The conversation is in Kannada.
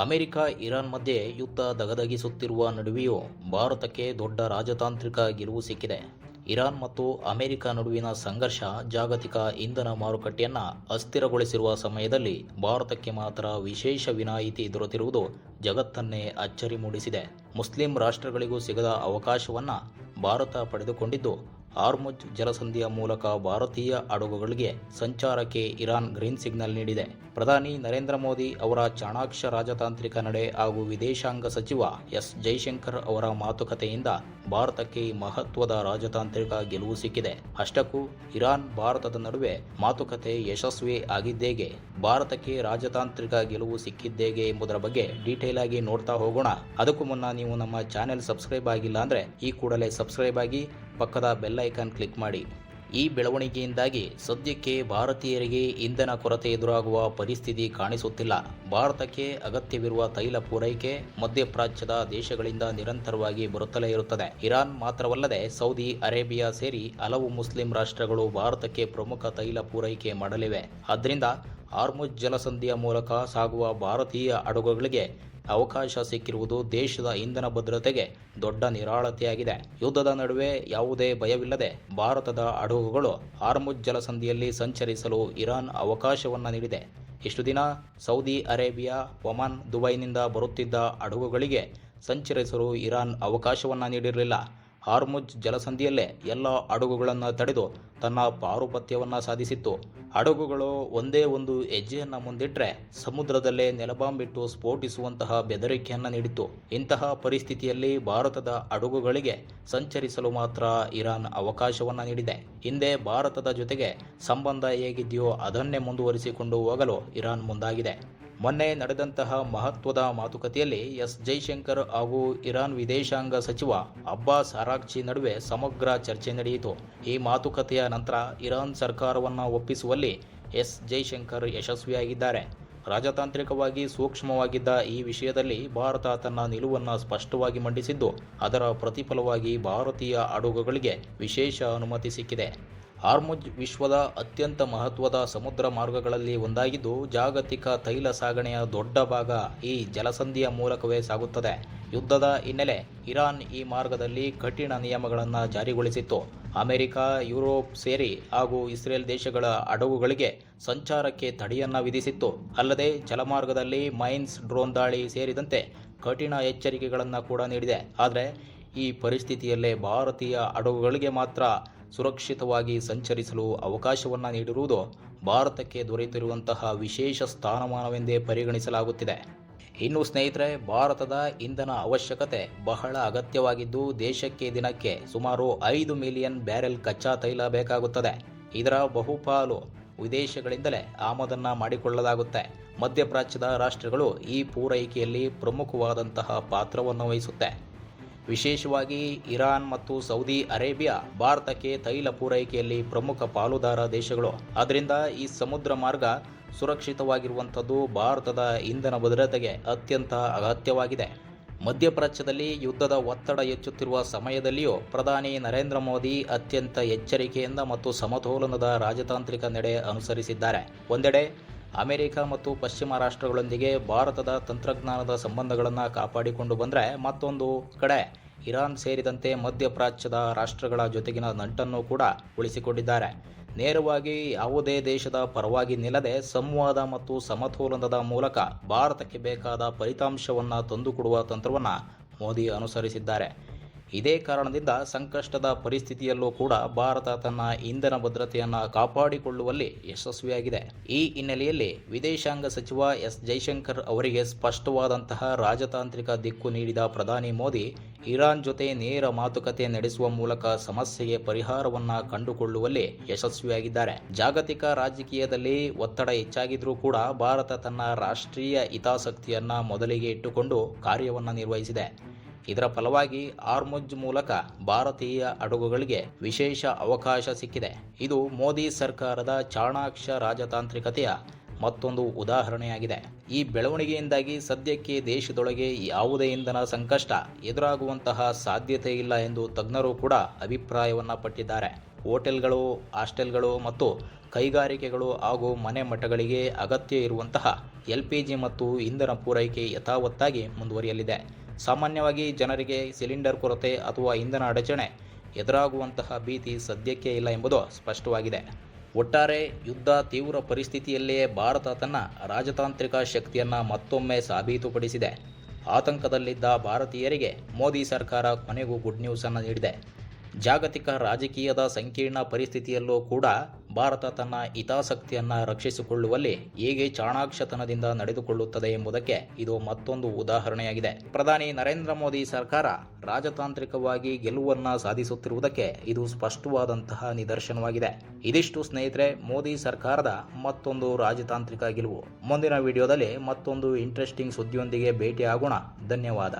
ಅಮೆರಿಕ ಇರಾನ್ ಮಧ್ಯೆ ಯುದ್ಧ ದಗದಗಿಸುತ್ತಿರುವ ನಡುವೆಯೂ ಭಾರತಕ್ಕೆ ದೊಡ್ಡ ರಾಜತಾಂತ್ರಿಕ ಗೆಲುವು ಸಿಕ್ಕಿದೆ. ಇರಾನ್ ಮತ್ತು ಅಮೆರಿಕ ನಡುವಿನ ಸಂಘರ್ಷ ಜಾಗತಿಕ ಇಂಧನ ಮಾರುಕಟ್ಟೆಯನ್ನು ಅಸ್ಥಿರಗೊಳಿಸಿರುವ ಸಮಯದಲ್ಲಿ ಭಾರತಕ್ಕೆ ಮಾತ್ರ ವಿಶೇಷ ವಿನಾಯಿತಿ ದೊರೆತಿರುವುದು ಜಗತ್ತನ್ನೇ ಅಚ್ಚರಿ ಮೂಡಿಸಿದೆ. ಮುಸ್ಲಿಂ ರಾಷ್ಟ್ರಗಳಿಗೂ ಸಿಗದ ಅವಕಾಶವನ್ನು ಭಾರತ ಪಡೆದುಕೊಂಡಿದ್ದು, ಹಾರ್ಮುಜ್ ಜಲಸಂಧಿಯ ಮೂಲಕ ಭಾರತೀಯ ಹಡಗುಗಳಿಗೆ ಸಂಚಾರಕ್ಕೆ ಇರಾನ್ ಗ್ರೀನ್ ಸಿಗ್ನಲ್ ನೀಡಿದೆ. ಪ್ರಧಾನಿ ನರೇಂದ್ರ ಮೋದಿ ಅವರ ಚಾಣಾಕ್ಷ ರಾಜತಾಂತ್ರಿಕ ನಡೆ ಹಾಗೂ ವಿದೇಶಾಂಗ ಸಚಿವ ಎಸ್ ಜೈಶಂಕರ್ ಅವರ ಮಾತುಕತೆಯಿಂದ ಭಾರತಕ್ಕೆ ಮಹತ್ವದ ರಾಜತಾಂತ್ರಿಕ ಗೆಲುವು ಸಿಕ್ಕಿದೆ. ಅಷ್ಟಕ್ಕೂ ಇರಾನ್ ಭಾರತದ ನಡುವೆ ಮಾತುಕತೆ ಯಶಸ್ವಿ ಆಗಿದ್ದೇಗೆ, ಭಾರತಕ್ಕೆ ರಾಜತಾಂತ್ರಿಕ ಗೆಲುವು ಸಿಕ್ಕಿದ್ದೇಗೆ ಎಂಬುದರ ಬಗ್ಗೆ ಡೀಟೇಲ್ ಆಗಿ ನೋಡ್ತಾ ಹೋಗೋಣ. ಅದಕ್ಕೂ ಮುನ್ನ ನೀವು ನಮ್ಮ ಚಾನೆಲ್ ಸಬ್ಸ್ಕ್ರೈಬ್ ಆಗಿಲ್ಲ ಅಂದರೆ ಈ ಕೂಡಲೇ ಸಬ್ಸ್ಕ್ರೈಬ್ ಆಗಿ ಪಕ್ಕದ ಬೆಲ್ ಐಕಾನ್ ಕ್ಲಿಕ್ ಮಾಡಿ. ಈ ಬೆಳವಣಿಗೆಯಿಂದಾಗಿ ಸದ್ಯಕ್ಕೆ ಭಾರತೀಯರಿಗೆ ಇಂಧನ ಕೊರತೆ ಎದುರಾಗುವ ಪರಿಸ್ಥಿತಿ ಕಾಣಿಸುತ್ತಿಲ್ಲ. ಭಾರತಕ್ಕೆ ಅಗತ್ಯವಿರುವ ತೈಲ ಪೂರೈಕೆ ಮಧ್ಯಪ್ರಾಚ್ಯದ ದೇಶಗಳಿಂದ ನಿರಂತರವಾಗಿ ಬರುತ್ತಲೇ ಇರುತ್ತದೆ. ಇರಾನ್ ಮಾತ್ರವಲ್ಲದೆ ಸೌದಿ ಅರೇಬಿಯಾ ಸೇರಿ ಹಲವು ಮುಸ್ಲಿಂ ರಾಷ್ಟ್ರಗಳು ಭಾರತಕ್ಕೆ ಪ್ರಮುಖ ತೈಲ ಪೂರೈಕೆ ಮಾಡಲಿವೆ. ಆದ್ದರಿಂದ ಹಾರ್ಮುಜ್ ಜಲಸಂಧಿಯ ಮೂಲಕ ಸಾಗುವ ಭಾರತೀಯ ಹಡಗುಗಳಿಗೆ ಅವಕಾಶ ಸಿಕ್ಕಿರುವುದು ದೇಶದ ಇಂಧನ ಭದ್ರತೆಗೆ ದೊಡ್ಡ ನಿರಾಳತೆಯಾಗಿದೆ. ಯುದ್ಧದ ನಡುವೆ ಯಾವುದೇ ಭಯವಿಲ್ಲದೆ ಭಾರತದ ಹಡಗುಗಳು ಹಾರ್ಮುಜ್ ಜಲಸಂಧಿಯಲ್ಲಿ ಸಂಚರಿಸಲು ಇರಾನ್ ಅವಕಾಶವನ್ನು ನೀಡಿದೆ. ಇಷ್ಟು ದಿನ ಸೌದಿ ಅರೇಬಿಯಾ, ಒಮಾನ್, ದುಬೈನಿಂದ ಬರುತ್ತಿದ್ದ ಹಡಗುಗಳಿಗೆ ಸಂಚರಿಸಲು ಇರಾನ್ ಅವಕಾಶವನ್ನು ನೀಡಿರಲಿಲ್ಲ. ಹಾರ್ಮುಜ್ ಜಲಸಂಧಿಯಲ್ಲೇ ಎಲ್ಲ ಹಡಗುಗಳನ್ನು ತಡೆದು ತನ್ನ ಪಾರುಪತ್ಯವನ್ನು ಸಾಧಿಸಿತ್ತು. ಹಡಗುಗಳು ಒಂದೇ ಒಂದು ಹೆಜ್ಜೆಯನ್ನು ಮುಂದಿಟ್ಟರೆ ಸಮುದ್ರದಲ್ಲೇ ನೆಲಬಾಂಬಿಟ್ಟು ಸ್ಫೋಟಿಸುವಂತಹ ಬೆದರಿಕೆಯನ್ನು ನೀಡಿತ್ತು. ಇಂತಹ ಪರಿಸ್ಥಿತಿಯಲ್ಲಿ ಭಾರತದ ಹಡಗುಗಳಿಗೆ ಸಂಚರಿಸಲು ಮಾತ್ರ ಇರಾನ್ ಅವಕಾಶವನ್ನು ನೀಡಿದೆ. ಹಿಂದೆ ಭಾರತದ ಜೊತೆಗೆ ಸಂಬಂಧ ಹೇಗಿದೆಯೋ ಅದನ್ನೇ ಮುಂದುವರಿಸಿಕೊಂಡು ಹೋಗಲು ಇರಾನ್ ಮುಂದಾಗಿದೆ. ಮೊನ್ನೆ ನಡೆದಂತಹ ಮಹತ್ವದ ಮಾತುಕತೆಯಲ್ಲಿ ಎಸ್ ಜೈಶಂಕರ್ ಹಾಗೂ ಇರಾನ್ ವಿದೇಶಾಂಗ ಸಚಿವ ಅಬ್ಬಾಸ್ ಅರಾಗ್ಚಿ ನಡುವೆ ಸಮಗ್ರ ಚರ್ಚೆ ನಡೆಯಿತು. ಈ ಮಾತುಕತೆಯ ನಂತರ ಇರಾನ್ ಸರ್ಕಾರವನ್ನು ಒಪ್ಪಿಸುವಲ್ಲಿ ಎಸ್ ಜೈಶಂಕರ್ ಯಶಸ್ವಿಯಾಗಿದ್ದಾರೆ. ರಾಜತಾಂತ್ರಿಕವಾಗಿ ಸೂಕ್ಷ್ಮವಾಗಿದ್ದ ಈ ವಿಷಯದಲ್ಲಿ ಭಾರತ ತನ್ನ ನಿಲುವನ್ನು ಸ್ಪಷ್ಟವಾಗಿ ಮಂಡಿಸಿದ್ದು, ಅದರ ಪ್ರತಿಫಲವಾಗಿ ಭಾರತೀಯ ಹಡಗುಗಳಿಗೆ ವಿಶೇಷ ಅನುಮತಿ ಸಿಕ್ಕಿದೆ. ಹಾರ್ಮುಜ್ ವಿಶ್ವದ ಅತ್ಯಂತ ಮಹತ್ವದ ಸಮುದ್ರ ಮಾರ್ಗಗಳಲ್ಲಿ ಒಂದಾಗಿದ್ದು, ಜಾಗತಿಕ ತೈಲ ಸಾಗಣೆಯ ದೊಡ್ಡ ಭಾಗ ಈ ಜಲಸಂಧಿಯ ಮೂಲಕವೇ ಸಾಗುತ್ತದೆ. ಯುದ್ಧದ ಹಿನ್ನೆಲೆ ಇರಾನ್ ಈ ಮಾರ್ಗದಲ್ಲಿ ಕಠಿಣ ನಿಯಮಗಳನ್ನು ಜಾರಿಗೊಳಿಸಿತ್ತು. ಅಮೆರಿಕ, ಯುರೋಪ್ ಸೇರಿ ಹಾಗೂ ಇಸ್ರೇಲ್ ದೇಶಗಳ ಹಡಗುಗಳಿಗೆ ಸಂಚಾರಕ್ಕೆ ತಡೆಯನ್ನು ವಿಧಿಸಿತ್ತು. ಅಲ್ಲದೆ ಜಲಮಾರ್ಗದಲ್ಲಿ ಮೈನ್ಸ್, ಡ್ರೋನ್ ದಾಳಿ ಸೇರಿದಂತೆ ಕಠಿಣ ಎಚ್ಚರಿಕೆಗಳನ್ನು ಕೂಡ ನೀಡಿದೆ. ಆದರೆ ಈ ಪರಿಸ್ಥಿತಿಯಲ್ಲೇ ಭಾರತೀಯ ಹಡಗುಗಳಿಗೆ ಮಾತ್ರ ಸುರಕ್ಷಿತವಾಗಿ ಸಂಚರಿಸಲು ಅವಕಾಶವನ್ನು ನೀಡಿರುವುದು ಭಾರತಕ್ಕೆ ದೊರೆತಿರುವಂತಹ ವಿಶೇಷ ಸ್ಥಾನಮಾನವೆಂದೇ ಪರಿಗಣಿಸಲಾಗುತ್ತಿದೆ. ಇನ್ನು ಸ್ನೇಹಿತರೆ, ಭಾರತದ ಇಂಧನ ಅವಶ್ಯಕತೆ ಬಹಳ ಅಗತ್ಯವಾಗಿದ್ದು, ದೇಶಕ್ಕೆ ದಿನಕ್ಕೆ ಸುಮಾರು 5 ಮಿಲಿಯನ್ ಬ್ಯಾರೆಲ್ ಕಚ್ಚಾ ತೈಲ ಬೇಕಾಗುತ್ತದೆ. ಇದರ ಬಹುಪಾಲು ವಿದೇಶಗಳಿಂದಲೇ ಆಮದನ್ನು ಮಾಡಿಕೊಳ್ಳಲಾಗುತ್ತೆ. ಮಧ್ಯಪ್ರಾಚ್ಯದ ರಾಷ್ಟ್ರಗಳು ಈ ಪೂರೈಕೆಯಲ್ಲಿ ಪ್ರಮುಖವಾದಂತಹ ಪಾತ್ರವನ್ನು ವಹಿಸುತ್ತೆ. ವಿಶೇಷವಾಗಿ ಇರಾನ್ ಮತ್ತು ಸೌದಿ ಅರೇಬಿಯಾ ಭಾರತಕ್ಕೆ ತೈಲ ಪೂರೈಕೆಯಲ್ಲಿ ಪ್ರಮುಖ ಪಾಲುದಾರ ದೇಶಗಳು. ಆದ್ದರಿಂದ ಈ ಸಮುದ್ರ ಮಾರ್ಗ ಸುರಕ್ಷಿತವಾಗಿರುವಂಥದ್ದು ಭಾರತದ ಇಂಧನ ಭದ್ರತೆಗೆ ಅತ್ಯಂತ ಅಗತ್ಯವಾಗಿದೆ. ಮಧ್ಯಪ್ರಾಚ್ಯದಲ್ಲಿ ಯುದ್ಧದ ಒತ್ತಡ ಹೆಚ್ಚುತ್ತಿರುವ ಸಮಯದಲ್ಲಿಯೂ ಪ್ರಧಾನಿ ನರೇಂದ್ರ ಮೋದಿ ಅತ್ಯಂತ ಎಚ್ಚರಿಕೆಯಿಂದ ಮತ್ತು ಸಮತೋಲನದ ರಾಜತಾಂತ್ರಿಕ ನಡೆ ಅನುಸರಿಸಿದ್ದಾರೆ. ಒಂದೆಡೆ ಅಮೆರಿಕ ಮತ್ತು ಪಶ್ಚಿಮ ರಾಷ್ಟ್ರಗಳೊಂದಿಗೆ ಭಾರತದ ತಂತ್ರಜ್ಞಾನದ ಸಂಬಂಧಗಳನ್ನು ಕಾಪಾಡಿಕೊಂಡು ಬಂದರೆ, ಮತ್ತೊಂದು ಕಡೆ ಇರಾನ್ ಸೇರಿದಂತೆ ಮಧ್ಯಪ್ರಾಚ್ಯದ ರಾಷ್ಟ್ರಗಳ ಜೊತೆಗಿನ ನಂಟನ್ನು ಕೂಡ ಉಳಿಸಿಕೊಂಡಿದ್ದಾರೆ. ನೇರವಾಗಿ ಯಾವುದೇ ದೇಶದ ಪರವಾಗಿ ನಿಲ್ಲದೆ ಸಂವಾದ ಮತ್ತು ಸಮತೋಲನದ ಮೂಲಕ ಭಾರತಕ್ಕೆ ಬೇಕಾದ ಫಲಿತಾಂಶವನ್ನು ತಂದುಕೊಡುವ ತಂತ್ರವನ್ನು ಮೋದಿ ಅನುಸರಿಸಿದ್ದಾರೆ. ಇದೇ ಕಾರಣದಿಂದ ಸಂಕಷ್ಟದ ಪರಿಸ್ಥಿತಿಯಲ್ಲೂ ಕೂಡ ಭಾರತ ತನ್ನ ಇಂಧನ ಭದ್ರತೆಯನ್ನು ಕಾಪಾಡಿಕೊಳ್ಳುವಲ್ಲಿ ಯಶಸ್ವಿಯಾಗಿದೆ. ಈ ಹಿನ್ನೆಲೆಯಲ್ಲಿ ವಿದೇಶಾಂಗ ಸಚಿವ ಎಸ್ ಜೈಶಂಕರ್ ಅವರಿಗೆ ಸ್ಪಷ್ಟವಾದಂತಹ ರಾಜತಾಂತ್ರಿಕ ದಿಕ್ಕು ನೀಡಿದ ಪ್ರಧಾನಿ ಮೋದಿ ಇರಾನ್ ಜೊತೆ ನೇರ ಮಾತುಕತೆ ನಡೆಸುವ ಮೂಲಕ ಸಮಸ್ಯೆಗೆ ಪರಿಹಾರವನ್ನು ಕಂಡುಕೊಳ್ಳುವಲ್ಲಿ ಯಶಸ್ವಿಯಾಗಿದ್ದಾರೆ. ಜಾಗತಿಕ ರಾಜಕೀಯದಲ್ಲಿ ಒತ್ತಡ ಹೆಚ್ಚಾಗಿದ್ರೂ ಕೂಡ ಭಾರತ ತನ್ನ ರಾಷ್ಟ್ರೀಯ ಹಿತಾಸಕ್ತಿಯನ್ನು ಮೊದಲಿಗೆ ಇಟ್ಟುಕೊಂಡು ಕಾರ್ಯವನ್ನು ನಿರ್ವಹಿಸಿದೆ. ಇದರ ಫಲವಾಗಿ ಹಾರ್ಮುಜ್ ಮೂಲಕ ಭಾರತೀಯ ಹಡಗುಗಳಿಗೆ ವಿಶೇಷ ಅವಕಾಶ ಸಿಕ್ಕಿದೆ. ಇದು ಮೋದಿ ಸರ್ಕಾರದ ಚಾಣಾಕ್ಷ ರಾಜತಾಂತ್ರಿಕತೆಯ ಮತ್ತೊಂದು ಉದಾಹರಣೆಯಾಗಿದೆ. ಈ ಬೆಳವಣಿಗೆಯಿಂದಾಗಿ ಸದ್ಯಕ್ಕೆ ದೇಶದೊಳಗೆ ಯಾವುದೇ ಇಂಧನ ಸಂಕಷ್ಟ ಎದುರಾಗುವಂತಹ ಸಾಧ್ಯತೆ ಇಲ್ಲ ಎಂದು ತಜ್ಞರು ಕೂಡ ಅಭಿಪ್ರಾಯವನ್ನು ಪಟ್ಟಿದ್ದಾರೆ. ಹೋಟೆಲ್ಗಳು, ಹಾಸ್ಟೆಲ್ಗಳು ಮತ್ತು ಕೈಗಾರಿಕೆಗಳು ಹಾಗೂ ಮನೆ ಮಠಗಳಿಗೆ ಅಗತ್ಯ ಇರುವಂತಹ LPG ಮತ್ತು ಇಂಧನ ಪೂರೈಕೆ ಯಥಾವತ್ತಾಗಿ ಮುಂದುವರಿಯಲಿದೆ. ಸಾಮಾನ್ಯವಾಗಿ ಜನರಿಗೆ ಸಿಲಿಂಡರ್ ಕೊರತೆ ಅಥವಾ ಇಂಧನ ಅಡಚಣೆ ಎದುರಾಗುವಂತಹ ಭೀತಿ ಸದ್ಯಕ್ಕೆ ಇಲ್ಲ ಎಂಬುದು ಸ್ಪಷ್ಟವಾಗಿದೆ. ಒಟ್ಟಾರೆ ಯುದ್ಧ ತೀವ್ರ ಪರಿಸ್ಥಿತಿಯಲ್ಲಿಯೇ ಭಾರತ ತನ್ನ ರಾಜತಾಂತ್ರಿಕ ಶಕ್ತಿಯನ್ನು ಮತ್ತೊಮ್ಮೆ ಸಾಬೀತುಪಡಿಸಿದೆ. ಆತಂಕದಲ್ಲಿದ್ದ ಭಾರತೀಯರಿಗೆ ಮೋದಿ ಸರ್ಕಾರ ಕೊನೆಗೂ ಗುಡ್ ನ್ಯೂಸ್ ಅನ್ನು ನೀಡಿದೆ. ಜಾಗತಿಕ ರಾಜಕೀಯದ ಸಂಕೀರ್ಣ ಪರಿಸ್ಥಿತಿಯಲ್ಲೂ ಕೂಡ ಭಾರತ ತನ್ನ ಹಿತಾಸಕ್ತಿಯನ್ನು ರಕ್ಷಿಸಿಕೊಳ್ಳುವಲ್ಲಿ ಹೇಗೆ ಚಾಣಾಕ್ಷತನದಿಂದ ನಡೆದುಕೊಳ್ಳುತ್ತದೆ ಎಂಬುದಕ್ಕೆ ಇದು ಮತ್ತೊಂದು ಉದಾಹರಣೆಯಾಗಿದೆ. ಪ್ರಧಾನಿ ನರೇಂದ್ರ ಮೋದಿ ಸರ್ಕಾರ ರಾಜತಾಂತ್ರಿಕವಾಗಿ ಗೆಲುವನ್ನು ಸಾಧಿಸುತ್ತಿರುವುದಕ್ಕೆ ಇದು ಸ್ಪಷ್ಟವಾದಂತಹ ನಿದರ್ಶನವಾಗಿದೆ. ಇದಿಷ್ಟು ಸ್ನೇಹಿತರೆ, ಮೋದಿ ಸರ್ಕಾರದ ಮತ್ತೊಂದು ರಾಜತಾಂತ್ರಿಕ ಗೆಲುವು. ಮುಂದಿನ ವಿಡಿಯೋದಲ್ಲಿ ಮತ್ತೊಂದು ಇಂಟ್ರೆಸ್ಟಿಂಗ್ ಸುದ್ದಿಯೊಂದಿಗೆ ಭೇಟಿಯಾಗೋಣ. ಧನ್ಯವಾದ.